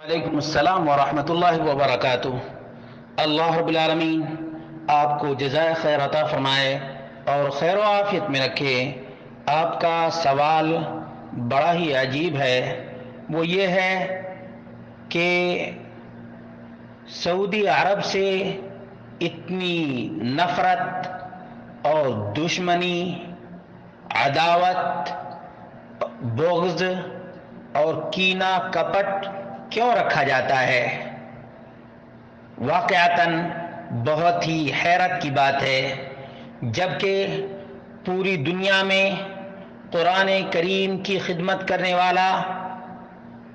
وعلیکم السلام ورحمۃ اللہ وبرکاتہ۔ اللہ رب العالمین آپ کو جزائے خیر عطا فرمائے اور خیر و عافیت میں رکھے۔ آپ کا سوال بڑا ہی عجیب ہے، وہ یہ ہے کہ سعودی عرب سے اتنی نفرت اور دشمنی، عداوت، بغض اور کینہ کپٹ کیوں رکھا جاتا ہے؟ واقعتاً بہت ہی حیرت کی بات ہے، جبکہ پوری دنیا میں قرآن کریم کی خدمت کرنے والا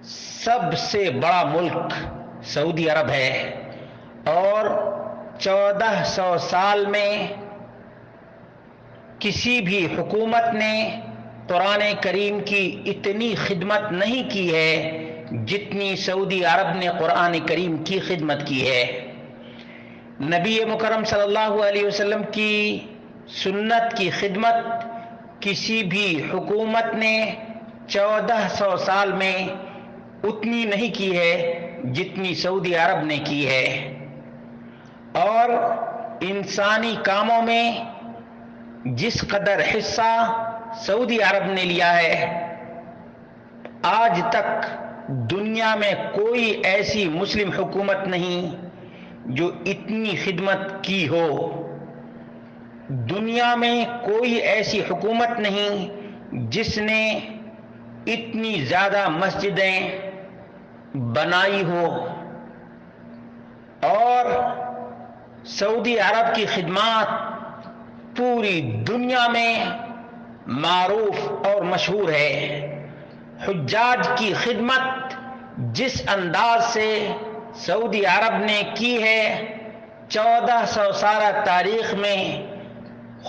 سب سے بڑا ملک سعودی عرب ہے، اور 1400 سال میں کسی بھی حکومت نے قرآن کریم کی اتنی خدمت نہیں کی ہے جتنی سعودی عرب نے قرآن کریم کی خدمت کی ہے۔ نبی مکرم صلی اللہ علیہ وسلم کی سنت کی خدمت کسی بھی حکومت نے 1400 سال میں اتنی نہیں کی ہے جتنی سعودی عرب نے کی ہے، اور انسانی کاموں میں جس قدر حصہ سعودی عرب نے لیا ہے، آج تک دنیا میں کوئی ایسی مسلم حکومت نہیں جو اتنی خدمت کی ہو۔ دنیا میں کوئی ایسی حکومت نہیں جس نے اتنی زیادہ مسجدیں بنائی ہو، اور سعودی عرب کی خدمات پوری دنیا میں معروف اور مشہور ہے۔ حجاج کی خدمت جس انداز سے سعودی عرب نے کی ہے، 1400 سالہ تاریخ میں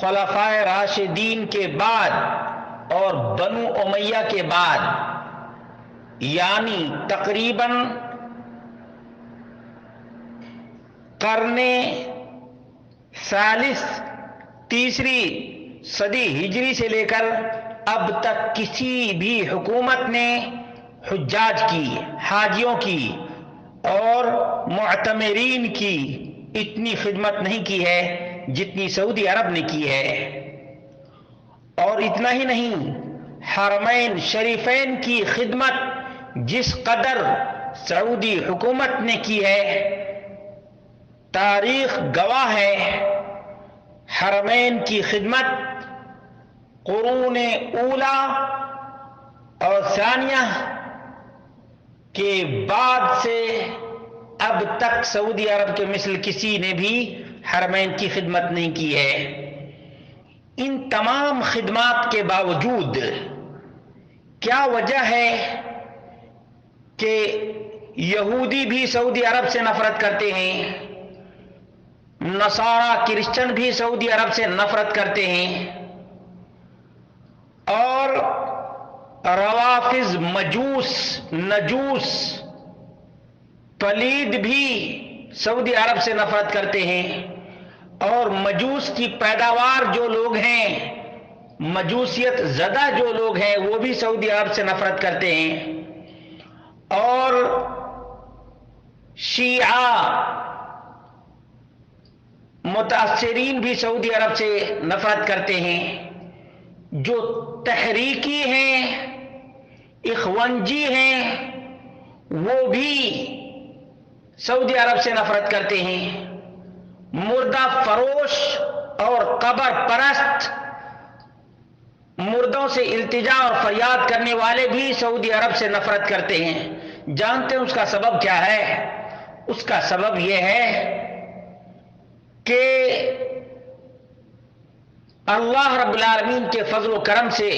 خلفائے راشدین کے بعد اور بنو امیہ کے بعد، یعنی تقریباً قرن ثالث تیسری صدی ہجری سے لے کر اب تک کسی بھی حکومت نے حجاج کی، حاجیوں کی اور معتمرین کی اتنی خدمت نہیں کی ہے جتنی سعودی عرب نے کی ہے۔ اور اتنا ہی نہیں، حرمین شریفین کی خدمت جس قدر سعودی حکومت نے کی ہے، تاریخ گواہ ہے۔ حرمین کی خدمت قرون اولا اور ثانیہ کے بعد سے اب تک سعودی عرب کے مثل کسی نے بھی حرمین کی خدمت نہیں کی ہے۔ ان تمام خدمات کے باوجود کیا وجہ ہے کہ یہودی بھی سعودی عرب سے نفرت کرتے ہیں، نصارہ کرسچن بھی سعودی عرب سے نفرت کرتے ہیں، اور روافض، مجوس، نجوس، پلید بھی سعودی عرب سے نفرت کرتے ہیں، اور مجوس کی پیداوار جو لوگ ہیں، مجوسیت زدہ جو لوگ ہیں، وہ بھی سعودی عرب سے نفرت کرتے ہیں، اور شیعہ متاثرین بھی سعودی عرب سے نفرت کرتے ہیں۔ جو تحریکی ہیں، اخوانجی ہیں، وہ بھی سعودی عرب سے نفرت کرتے ہیں۔ مردہ فروش اور قبر پرست، مردوں سے التجا اور فریاد کرنے والے بھی سعودی عرب سے نفرت کرتے ہیں۔ جانتے ہیں اس کا سبب کیا ہے؟ اس کا سبب یہ ہے کہ اللہ رب العالمین کے فضل و کرم سے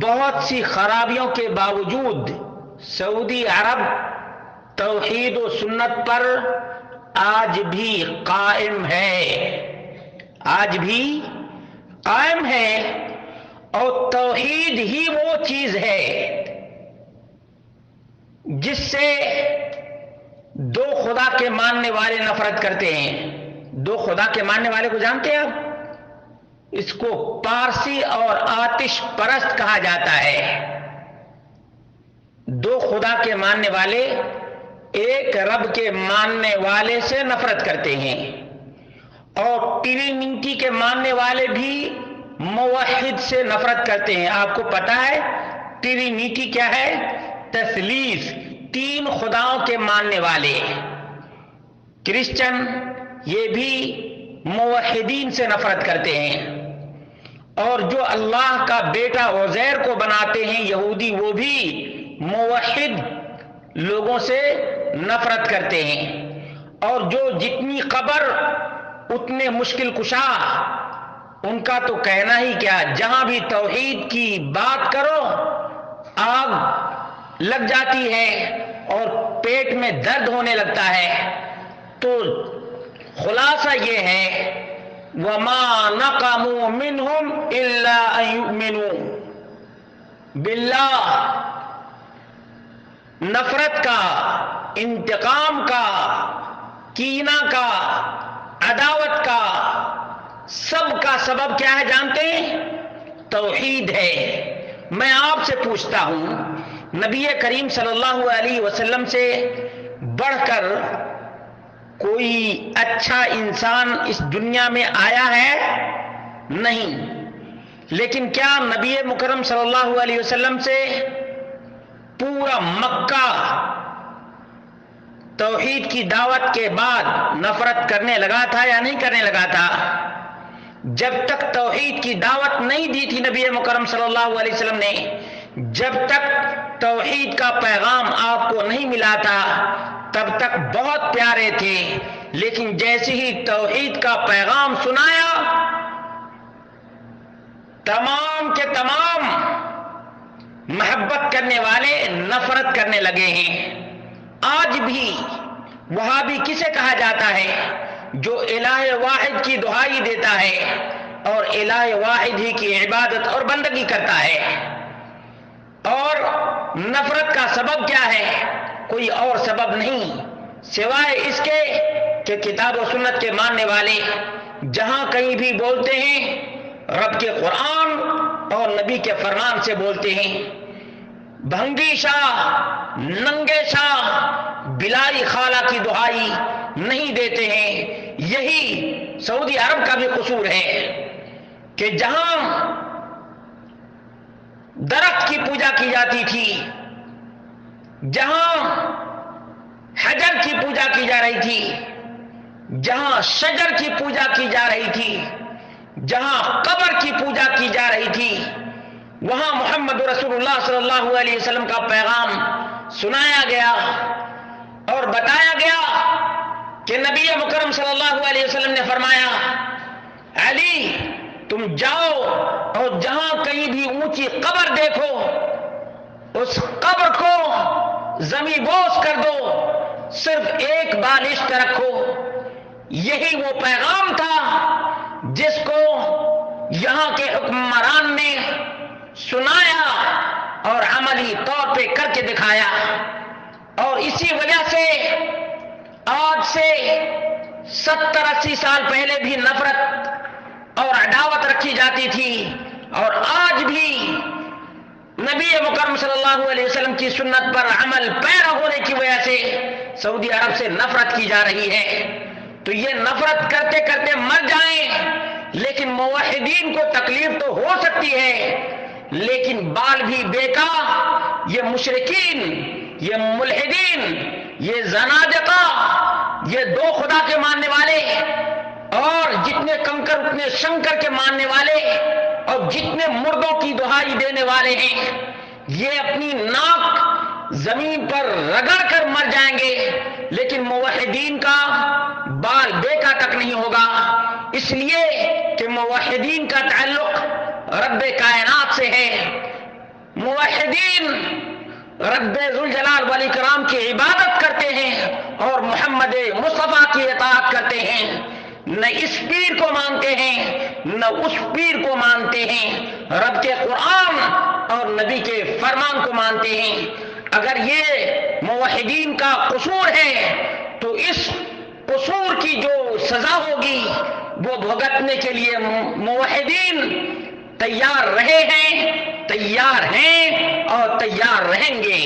بہت سی خرابیوں کے باوجود سعودی عرب توحید و سنت پر آج بھی قائم ہے، آج بھی قائم ہے، اور توحید ہی وہ چیز ہے جس سے دو خدا کے ماننے والے نفرت کرتے ہیں۔ دو خدا کے ماننے والے کو جانتے ہیں آپ؟ اس کو پارسی اور آتش پرست کہا جاتا ہے۔ دو خدا کے ماننے والے ایک رب کے ماننے والے سے نفرت کرتے ہیں، اور ٹرینٹی کے ماننے والے بھی موحد سے نفرت کرتے ہیں۔ آپ کو پتا ہے ٹرینٹی کیا ہے؟ تثلیث، تین خداؤں کے ماننے والے۔ کرسچن یہ بھی موحدین سے نفرت کرتے ہیں، اور جو اللہ کا بیٹا عزیر کو بناتے ہیں یہودی، وہ بھی موحد لوگوں سے نفرت کرتے ہیں۔ اور جو جتنی قبر اتنے مشکل کشا، ان کا تو کہنا ہی کیا، جہاں بھی توحید کی بات کرو آگ لگ جاتی ہے اور پیٹ میں درد ہونے لگتا ہے۔ تو خلاصہ یہ ہے وَمَا نَقَمُوا مِنْهُمْ إِلَّا أَن يُؤْمِنُوا بِاللَّهِ، نفرت کا، انتقام کا، کینہ کا، عداوت کا، سب کا سبب کیا ہے جانتے ہیں؟ توحید ہے۔ میں آپ سے پوچھتا ہوں، نبی کریم صلی اللہ علیہ وسلم سے بڑھ کر کوئی اچھا انسان اس دنیا میں آیا ہے؟ نہیں۔ لیکن کیا نبی مکرم صلی اللہ علیہ وسلم سے پورا مکہ توحید کی دعوت کے بعد نفرت کرنے لگا تھا یا نہیں کرنے لگا تھا؟ جب تک توحید کی دعوت نہیں دی تھی نبی مکرم صلی اللہ علیہ وسلم نے، جب تک توحید کا پیغام آپ کو نہیں ملا تھا، تب تک بہت پیارے تھے۔ لیکن جیسے ہی توحید کا پیغام سنایا، تمام کے تمام محبت کرنے والے نفرت کرنے لگے ہیں۔ آج بھی وہابی کسے کہا جاتا ہے؟ جو الہ واحد کی دہائی دیتا ہے اور الہ واحد ہی کی عبادت اور بندگی کرتا ہے۔ اور نفرت کا سبب کیا ہے؟ کوئی اور سبب نہیں سوائے اس کے کہ کتاب و سنت کے ماننے والے جہاں کہیں بھی بولتے ہیں رب کے قرآن اور نبی کے فرمان سے بولتے ہیں۔ بھنگی شاہ، ننگے شاہ، بلائی خالہ کی دہائی نہیں دیتے ہیں۔ یہی سعودی عرب کا بھی قصور ہے کہ جہاں درخت کی پوجا کی جاتی تھی، جہاں حجر کی پوجا کی جا رہی تھی، جہاں شجر کی پوجا کی جا رہی تھی، جہاں قبر کی پوجا کی جا رہی تھی، وہاں محمد رسول اللہ صلی اللہ علیہ وسلم کا پیغام سنایا گیا اور بتایا گیا کہ نبی مکرم صلی اللہ علیہ وسلم نے فرمایا، علی تم جاؤ اور جہاں کہیں بھی اونچی قبر دیکھو اس قبر کو زمین بوس کر دو، صرف ایک بالشت رکھو۔ یہی وہ پیغام تھا جس کو یہاں کے حکمران نے سنایا اور عملی طور پہ کر کے دکھایا۔ اور اسی وجہ سے آج سے 70-80 سال پہلے بھی نفرت اور عداوت رکھی جاتی تھی، اور آج بھی نبی مکرم صلی اللہ علیہ وسلم کی سنت پر عمل پیرا ہونے کی وجہ سے سعودی عرب سے نفرت کی جا رہی ہے۔ تو یہ نفرت کرتے کرتے مر جائیں، لیکن موحدین کو تکلیف تو ہو سکتی ہے، لیکن بال بھی بیکا یہ مشرکین، یہ ملحدین، یہ زنادقہ، یہ دو خدا کے ماننے والے، اور جتنے کنکر اتنے شنکر کے ماننے والے، اور جتنے مردوں کی دہائی دینے والے ہیں، یہ اپنی ناک زمین پر رگڑ کر مر جائیں گے، لیکن موحدین کا بال بیکا تک نہیں ہوگا۔ اس لیے کہ موحدین کا تعلق رب کائنات سے ہے۔ موحدین رب ذوالجلال والاکرام کی عبادت کرتے ہیں اور محمد مصطفیٰ کی اطاعت کرتے ہیں، نہ اس پیر کو مانتے ہیں نہ اس پیر کو مانتے ہیں، رب کے قرآن اور نبی کے فرمان کو مانتے ہیں۔ اگر یہ موحدین کا قصور ہے تو اس قصور کی جو سزا ہوگی وہ بھگتنے کے لیے موحدین تیار رہے ہیں، تیار ہیں اور تیار رہیں گے۔